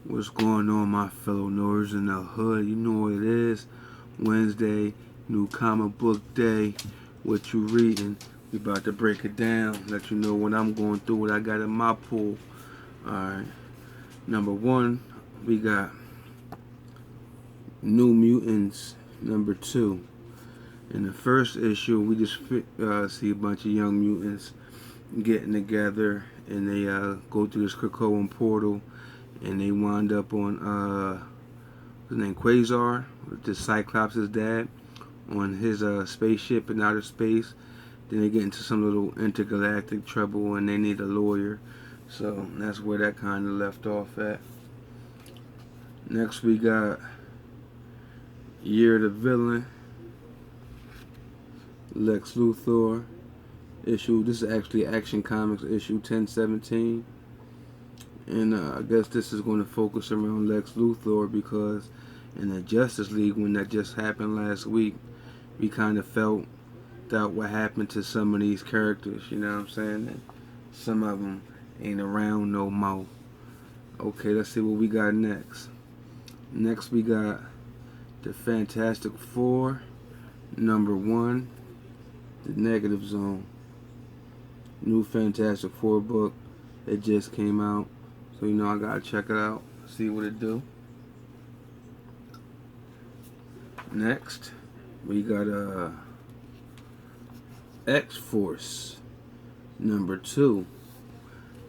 What's going on, my fellow nerds in the hood? You know what it is. Wednesday, new comic book day. What you reading? We about to break it down. Let you know what I'm going through, what I got in my pool. Alright. Number one, we got New Mutants. Number two. In the first issue, we just see a bunch of young mutants getting together, and they go through this Krakoan portal, and they wind up on his name Quasar, the Cyclops' dad, on his spaceship in outer space. Then they get into some little intergalactic trouble, and they need a lawyer. So that's where that kind of left off at. Next we got Year of the Villain, Lex Luthor issue. This is actually Action Comics issue 1017. And I guess this is going to focus around Lex Luthor, because in the Justice League, when that just happened last week, we kind of felt out what happened to some of these characters, you know what I'm saying? And some of them ain't around no more. Okay, let's see what we got next. Next we got the Fantastic Four, number one, the Negative Zone. New Fantastic Four book. It just came out. So, you know, I gotta check it out, see what it do. Next, we got X-Force, number two.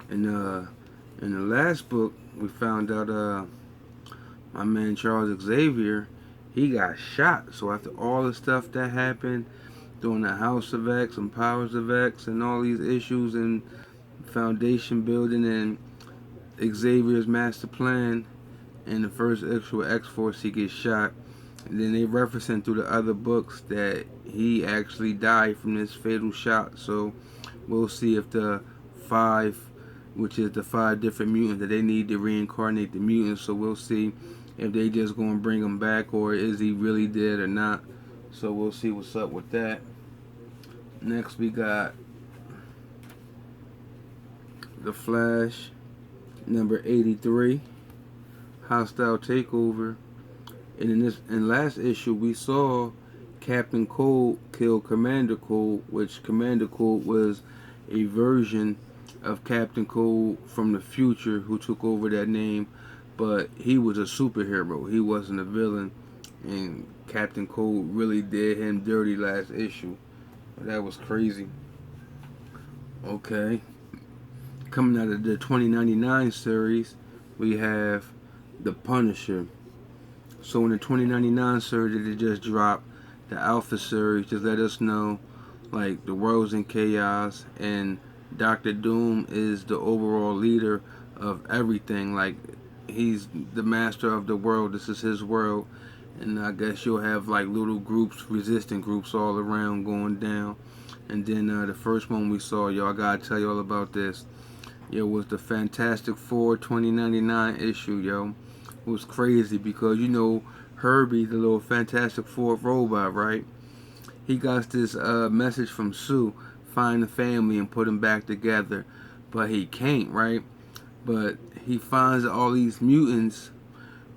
And in the last book, we found out my man Charles Xavier, he got shot. So after all the stuff that happened during the House of X and Powers of X and all these issues and foundation building and Xavier's master plan, in the first issue of X-Force, he gets shot. And then they referencing through the other books that he actually died from this fatal shot. So we'll see if the five, which is the five different mutants that they need to reincarnate the mutants. So we'll see if they just gonna bring him back, or is he really dead or not. So we'll see what's up with that. Next we got The Flash, number 83, Hostile Takeover. And in last issue we saw Captain Cold kill Commander Cold, which Commander Cold was a version of Captain Cold from the future who took over that name, but he was a superhero. He wasn't a villain, and Captain Cold really did him dirty last issue. That was crazy. Okay. Coming out of the 2099 series, we have The Punisher. So in the 2099 series that they just dropped, the Alpha series just let us know, like, the world's in chaos, and Doctor Doom is the overall leader of everything. Like, he's the master of the world. This is his world. And I guess you'll have like little groups, resistant groups all around going down. And then the first one we saw, y'all, I gotta tell you all about this. Yo, was the Fantastic Four 2099 issue, yo. It was crazy because, you know, Herbie, the little Fantastic Four robot, right? He got this message from Sue, find the family and put them back together. But he can't, right? But he finds all these mutants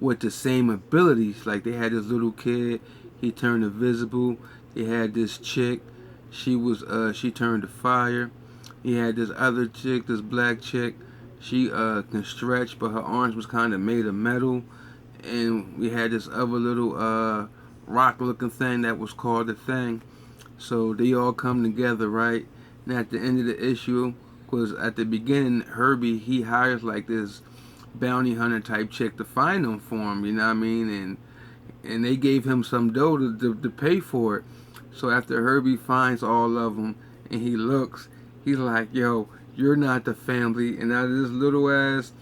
with the same abilities. Like, they had this little kid, he turned invisible. They had this chick, she turned to fire. He had this other chick, this black chick, she can stretch, but her arms was kind of made of metal. And we had this other little rock looking thing that was called the Thing. So they all come together, right? And at the end of the issue, because at the beginning, Herbie, he hires like this bounty hunter type chick to find them for him, you know what I mean? And they gave him some dough to pay for it. So after Herbie finds all of them and he looks, he's like, yo, you're not the family. And out of this little ass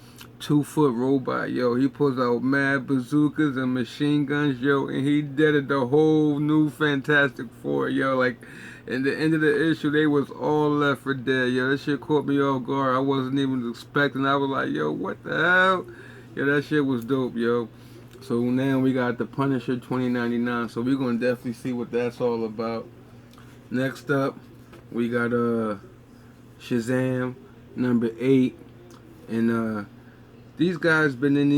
2-foot robot, yo, he pulls out mad bazookas and machine guns, yo, and he deaded the whole new Fantastic Four, yo. Like, in the end of the issue, they was all left for dead, yo. That shit caught me off guard. I wasn't even expecting. I was like, yo, what the hell? Yo, that shit was dope, yo. So now we got the Punisher 2099. So we're gonna definitely see what that's all about. Next up, we got Shazam number 8, and these guys been in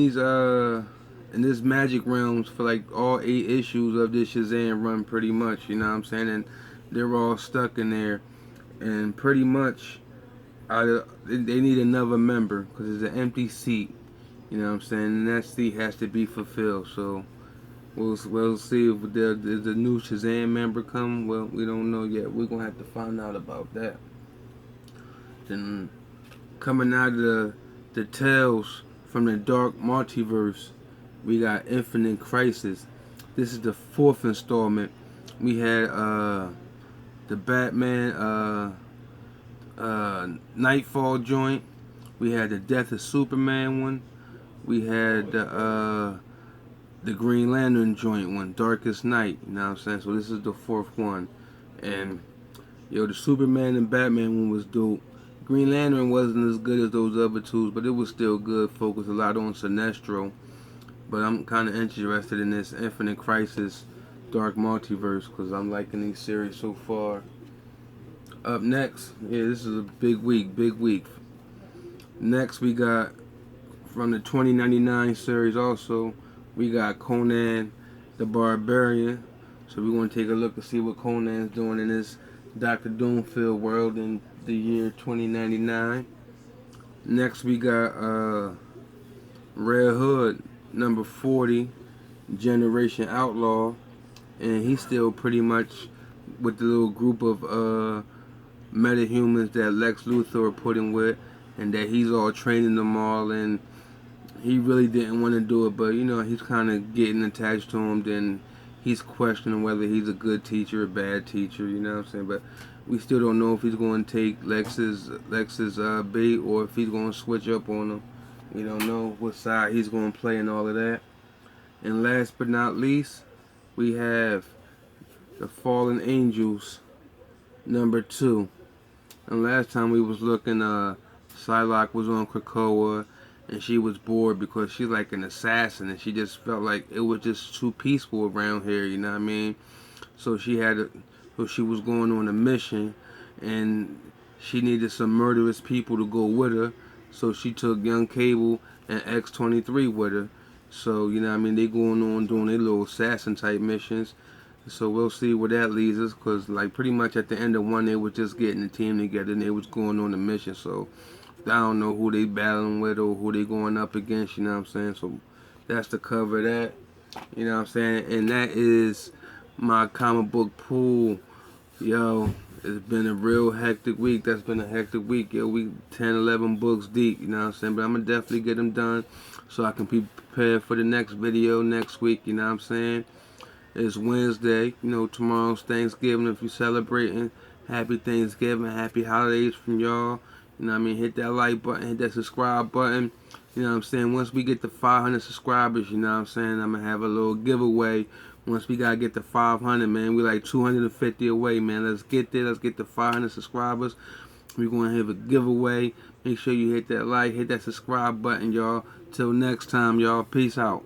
this magic realms for like all 8 issues of this Shazam run, pretty much. You know what I'm saying? And they're all stuck in there, and pretty much, they need another member because there's an empty seat. You know what I'm saying? And that seat has to be fulfilled. So we'll see if there's a new Shazam member come. Well, we don't know yet. We're gonna have to find out about that. Then coming out of the Tales from the Dark Multiverse, we got Infinite Crisis. This is the 4th installment. We had the Batman Nightfall joint. We had the Death of Superman one. We had the Green Lantern joint one, Darkest Night. You know what I'm saying? So this is the 4th one. And the Superman and Batman one was dope. Green Lantern wasn't as good as those other two, but it was still good. Focused a lot on Sinestro. But I'm kind of interested in this Infinite Crisis Dark Multiverse because I'm liking these series so far. Up next, this is a big week. Next, we got from the 2099 series also, we got Conan the Barbarian. So we're going to take a look and see what Conan's doing in this Dr. Doomfield world in the year 2099. Next, we got Red Hood, number 40, Generation Outlaw. And he's still pretty much with the little group of metahumans that Lex Luthor put him with, and that he's all training them all, and he really didn't want to do it, but he's kind of getting attached to him. Then he's questioning whether he's a good teacher or a bad teacher, you know what I'm saying? But we still don't know if he's going to take Lex's bait or if he's going to switch up on him. We don't know what side he's going to play and all of that. And last but not least, we have the Fallen Angels, number 2. And last time we was looking, Psylocke was on Krakoa, and she was bored because she's like an assassin, and she just felt like it was just too peaceful around here, you know what I mean? So she was going on a mission, and she needed some murderous people to go with her, so she took Young Cable and X-23 with her. So, you know what I mean, they going on doing their little assassin type missions. So we'll see where that leads us, because like pretty much at the end of one, they were just getting the team together and they was going on a mission. So I don't know who they battling with or who they going up against, you know what I'm saying? So that's the cover of that, you know what I'm saying? And that is my comic book pool. Yo, it's been a real hectic week. That's been a hectic week. Yo, we 10, 11 books deep, you know what I'm saying? But I'm going to definitely get them done so I can be prepared for the next video next week, you know what I'm saying? It's Wednesday, tomorrow's Thanksgiving. If you're celebrating, happy Thanksgiving, happy holidays from y'all. You know what I mean? Hit that like button, hit that subscribe button. You know what I'm saying? Once we get to 500 subscribers, you know what I'm saying? I'm going to have a little giveaway. Once we got to get to 500, man, we like 250 away, man. Let's get there. Let's get to 500 subscribers. We're going to have a giveaway. Make sure you hit that like, hit that subscribe button, y'all. Till next time, y'all. Peace out.